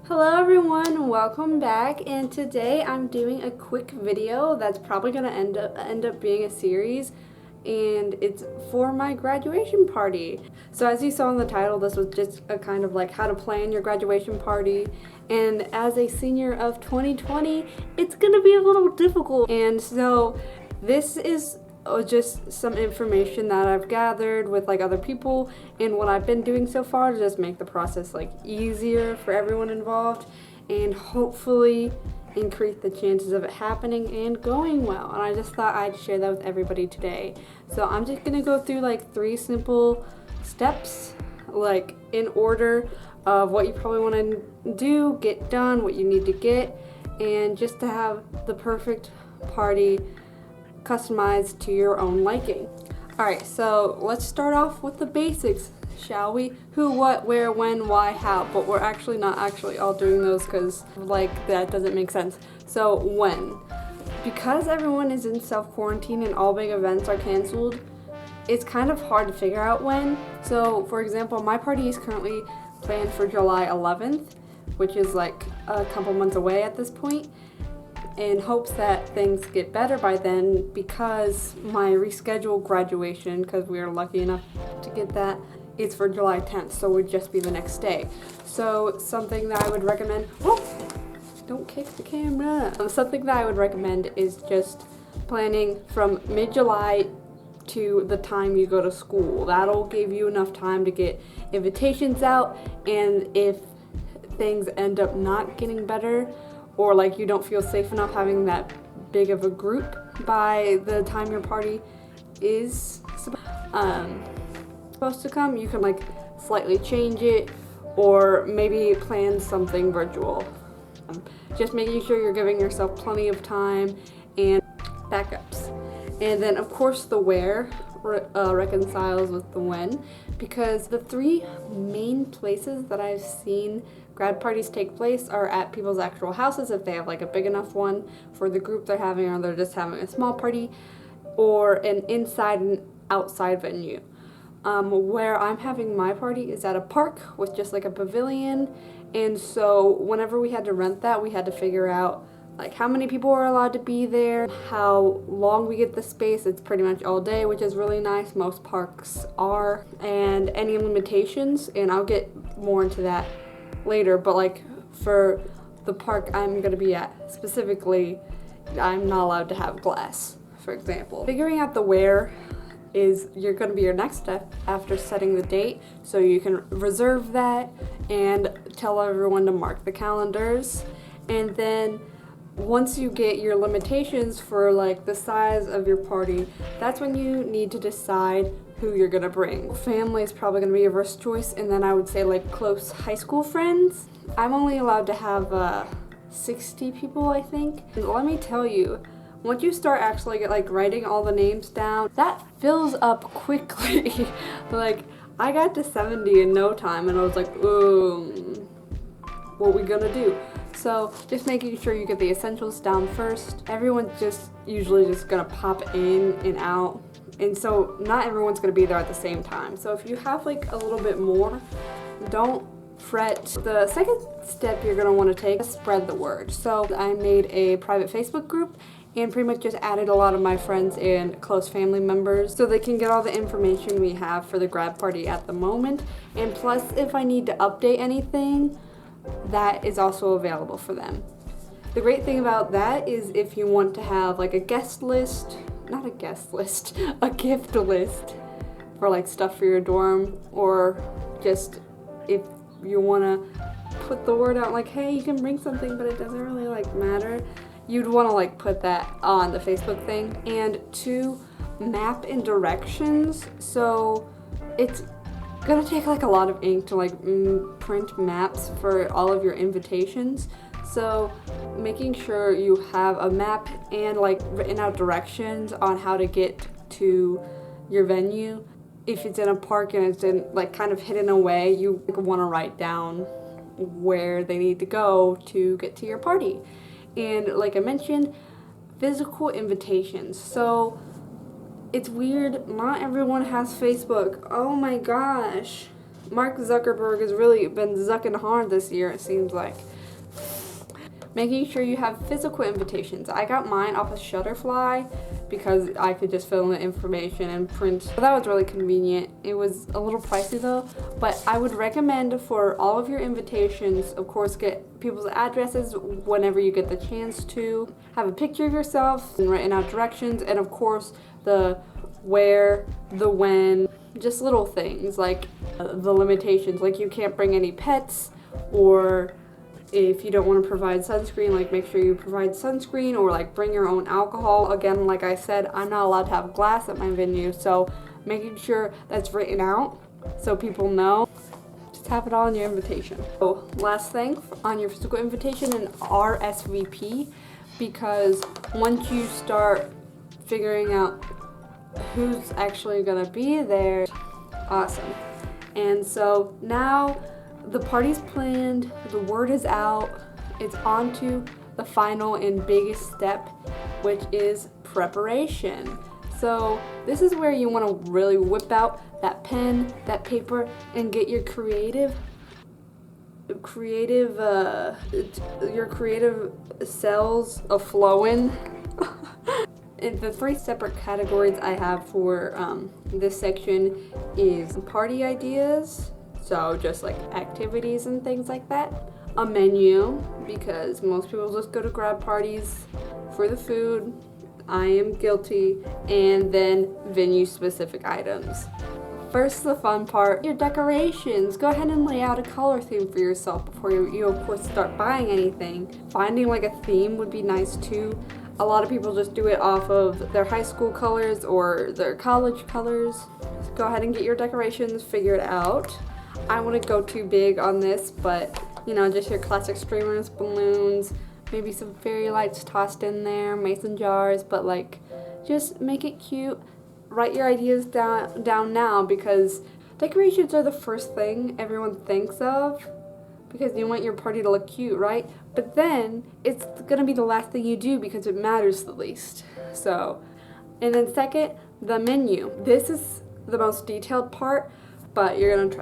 Hello everyone, welcome back, and today I'm doing a quick video that's probably going to end up being a series, and it's for my graduation party. So as you saw in the title, this was just a kind of like how to plan your graduation party, and as a senior of 2020, it's going to be a little difficult. And so this is just some information that I've gathered with like other people and what I've been doing so far to just make the process like easier for everyone involved and hopefully increase the chances of it happening and going well. And I just thought I'd share that with everybody today. So I'm just gonna go through like 3 simple steps, like in order of what you probably want to do, get done, what you need to get, and just to have the perfect party customized to your own liking. Alright, so let's start off with the basics, shall we? Who, what, where, when, why, how, but we're actually not all doing those because like that doesn't make sense. So when? Because everyone is in self-quarantine and all big events are canceled, it's kind of hard to figure out when. So for example, my party is currently planned for July 11th, which is like a couple months away at this point, in hopes that things get better by then, because my rescheduled graduation, because we are lucky enough to get that, it's for July 10th, so it would just be the next day. So something that I would recommend, don't kick the camera. Something that I would recommend is just planning from mid-July to the time you go to school. That'll give you enough time to get invitations out, and if things end up not getting better, or like you don't feel safe enough having that big of a group by the time your party is supposed to come, you can like slightly change it or maybe plan something virtual. Just making sure you're giving yourself plenty of time and backups. And then of course the where reconciles with the when, because the 3 main places that I've seen grad parties take place are at people's actual houses if they have like a big enough one for the group they're having, or they're just having a small party, or an inside and outside venue. Where I'm having my party is at a park with just like a pavilion, and so whenever we had to rent that, we had to figure out like how many people are allowed to be there, how long we get the space. It's pretty much all day, which is really nice. Most parks are. And any limitations, and I'll get more into that later, but like for the park I'm going to be at specifically, I'm not allowed to have glass, for example. Figuring out the where is you're going to be your next step after setting the date, so you can reserve that and tell everyone to mark the calendars. And then once you get your limitations for like the size of your party, that's when you need to decide who you're gonna bring. Family is probably gonna be your first choice, and then I would say like close high school friends. I'm only allowed to have 60 people, I think. And let me tell you, once you start actually like writing all the names down, that fills up quickly. Like I got to 70 in no time, and I was like, what we gonna do? So just making sure you get the essentials down first. Everyone's just usually just gonna pop in and out, and so not everyone's gonna be there at the same time. So if you have like a little bit more, don't fret. The second step you're gonna want to take is spread the word. So I made a private Facebook group and pretty much just added a lot of my friends and close family members so they can get all the information we have for the grad party at the moment. And plus, if I need to update anything, that is also available for them. The great thing about that is if you want to have like a gift list for like stuff for your dorm, or just if you want to put the word out like, hey, you can bring something but it doesn't really like matter, you'd want to like put that on the Facebook thing. And 2, map and directions. So it's gonna take like a lot of ink to like print maps for all of your invitations, so making sure you have a map and like written out directions on how to get to your venue. If it's in a park and it's in like kind of hidden away, you want to write down where they need to go to get to your party. And like I mentioned, physical invitations. So it's weird, not everyone has Facebook. Oh my gosh. Mark Zuckerberg has really been zucking hard this year, it seems like. making sure you have physical invitations. I got mine off of Shutterfly because I could just fill in the information and print. So that was really convenient. It was a little pricey though, but I would recommend for all of your invitations, of course, get people's addresses whenever you get the chance to. Have a picture of yourself and writing out directions, and of course the where, the when, just little things like the limitations, like you can't bring any pets, or if you don't want to provide sunscreen, like make sure you provide sunscreen, or like bring your own alcohol. Again, like I said, I'm not allowed to have glass at my venue, so making sure that's written out so people know. Just have it all in your invitation. So last thing on your physical invitation, an RSVP, because once you start figuring out who's actually gonna be there, awesome. And so now the party's planned, the word is out, it's on to the final and biggest step, which is preparation. So this is where you want to really whip out that pen, that paper, and get your creative cells a-flowing. And the 3 separate categories I have for this section is party ideas, so just like activities and things like that. A menu, because most people just go to grad parties for the food. I am guilty. And then venue specific items. First, the fun part, your decorations. Go ahead and lay out a color theme for yourself before you of course start buying anything. Finding like a theme would be nice too. A lot of people just do it off of their high school colors or their college colors. So go ahead and get your decorations figured out. I wouldn't go too big on this, but you know, just your classic streamers, balloons, maybe some fairy lights tossed in there, mason jars, but like just make it cute. Write your ideas down now, because decorations are the first thing everyone thinks of, because you want your party to look cute, right? But then it's gonna be the last thing you do because it matters the least. So, and then second, the menu. This is the most detailed part, but you're gonna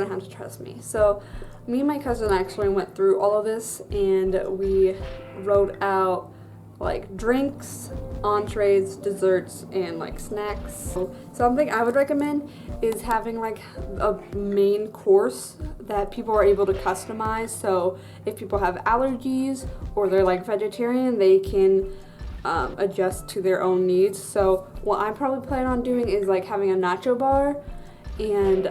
have to trust me. So, me and my cousin actually went through all of this, and we wrote out like drinks, entrees, desserts, and like snacks. So something I would recommend is having like a main course that people are able to customize. So if people have allergies or they're like vegetarian, they can adjust to their own needs. So what I probably plan on doing is like having a nacho bar, and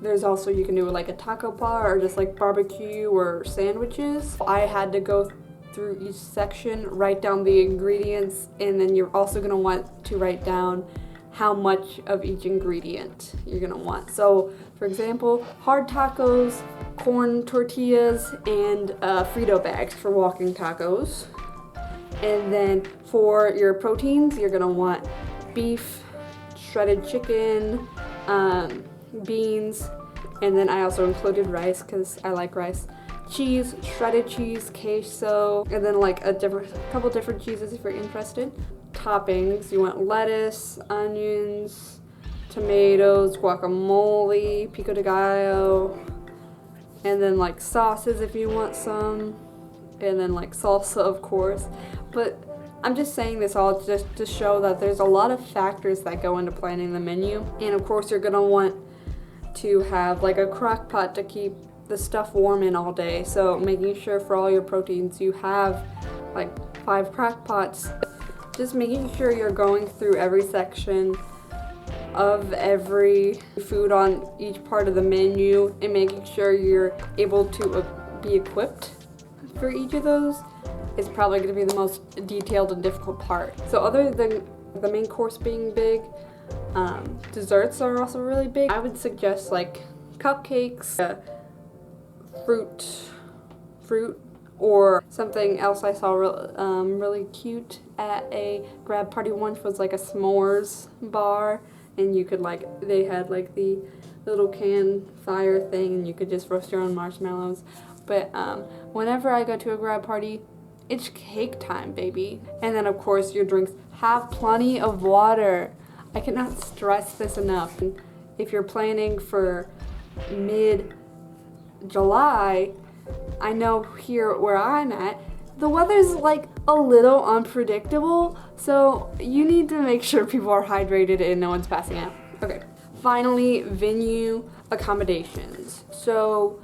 there's also, you can do like a taco bar or just like barbecue or sandwiches. I had to go through each section, write down the ingredients, and then you're also going to want to write down how much of each ingredient you're going to want. So for example, hard tacos, corn tortillas, and Frito bags for walking tacos. And then for your proteins, you're going to want beef, shredded chicken, beans, and then I also included rice because I like rice. Cheese, shredded cheese, queso, and then like a couple different cheeses if you're interested. Toppings, you want lettuce, onions, tomatoes, guacamole, pico de gallo, and then like sauces if you want some, and then like salsa of course. But I'm just saying this all just to show that there's a lot of factors that go into planning the menu, and of course you're gonna want to have like a crock pot to keep the stuff warm in all day. So making sure for all your proteins you have like 5 crock pots. Just making sure you're going through every section of every food on each part of the menu and making sure you're able to be equipped for each of those is probably going to be the most detailed and difficult part. So other than the main course being big, desserts are also really big. I would suggest like cupcakes, fruit, or something else I saw really cute at a grad party once was like a s'mores bar, and you could like, they had like the little can fire thing and you could just roast your own marshmallows. But whenever I go to a grad party, it's cake time, baby. And then of course your drinks, have plenty of water. I cannot stress this enough. If you're planning for mid-July, I know here where I'm at, the weather's like a little unpredictable, so you need to make sure people are hydrated and no one's passing out. Okay, finally, venue accommodations. So,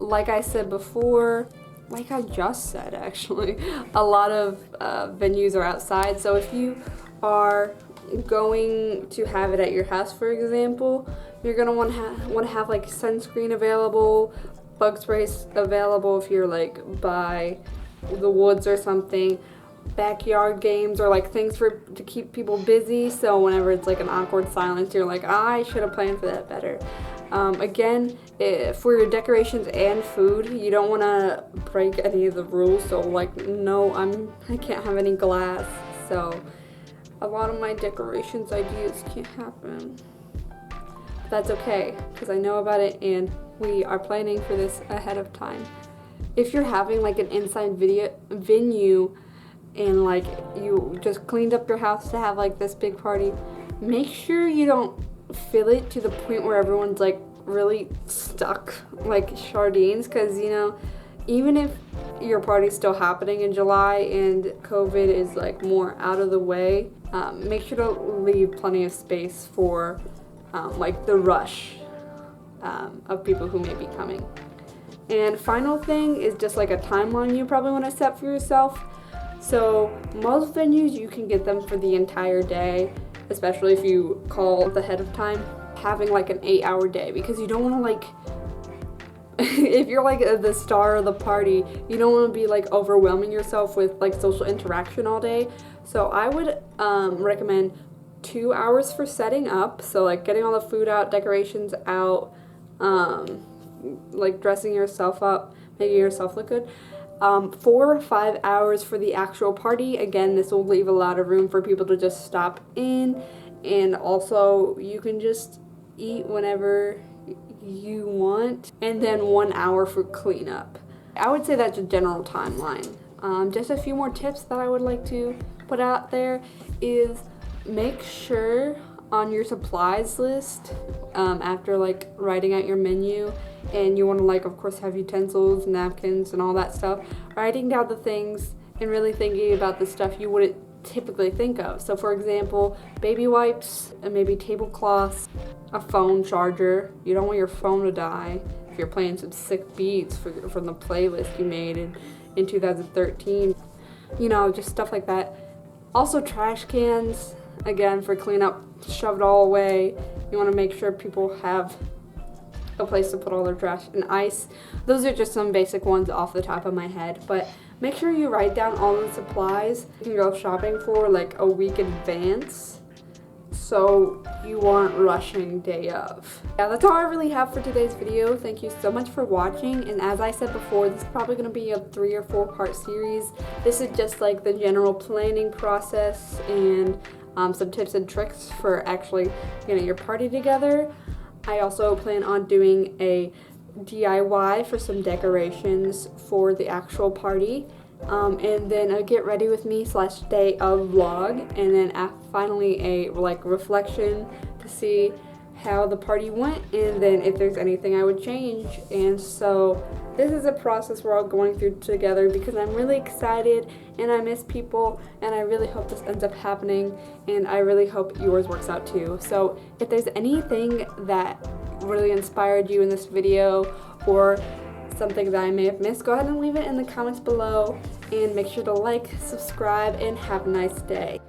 like I said before, like I just said actually, a lot of venues are outside. So if you are going to have it at your house, for example, you're gonna want to have like sunscreen available, bug sprays available if you're like by the woods or something, backyard games or like things to keep people busy. So whenever it's like an awkward silence, you're like, I should have planned for that better. Again, for your decorations and food, you don't want to break any of the rules. So like, no, I can't have any glass. So a lot of my decorations ideas can't happen. But that's okay, because I know about it and we are planning for this ahead of time. If you're having like an inside venue and like you just cleaned up your house to have like this big party, make sure you don't fill it to the point where everyone's like really stuck like sardines, because you know, even if your party's still happening in July and COVID is like more out of the way, make sure to leave plenty of space for like the rush of people who may be coming. And final thing is just like a timeline you probably want to set for yourself. So most venues you can get them for the entire day, especially if you call ahead of time, having like an 8-hour day, because you don't want to like if you're like the star of the party, you don't want to be like overwhelming yourself with like social interaction all day. So I would recommend 2 hours for setting up, so like getting all the food out, decorations out, like dressing yourself up, making yourself look good. 4 or 5 hours for the actual party. Again, this will leave a lot of room for people to just stop in, and also you can just eat whenever you want. And then 1 hour for cleanup. I would say that's a general timeline. Just a few more tips that I would like to put out there is make sure on your supplies list, after like writing out your menu, and you want to like of course have utensils, napkins and all that stuff, writing down the things and really thinking about the stuff you wouldn't typically think of. So for example, baby wipes and maybe tablecloths, a phone charger. You don't want your phone to die if you're playing some sick beats from the playlist you made in 2013. You know, just stuff like that. Also trash cans, again, for cleanup, shove it all away. You want to make sure people have a place to put all their trash, and ice. Those are just some basic ones off the top of my head, but make sure you write down all the supplies you can go shopping for like a week in advance, so you aren't rushing day of. Yeah, that's all I really have for today's video. Thank you so much for watching, and as I said before, this is probably going to be a 3 or 4 part series. This is just like the general planning process and some tips and tricks for actually getting your party together. I also plan on doing a DIY for some decorations for the actual party, and then a get ready with me / day of vlog, and then finally a like reflection to see how the party went and then if there's anything I would change. And so this is a process we're all going through together because I'm really excited and I miss people, and I really hope this ends up happening, and I really hope yours works out too. So if there's anything that really inspired you in this video or something that I may have missed, go ahead and leave it in the comments below, and make sure to like, subscribe, and have a nice day.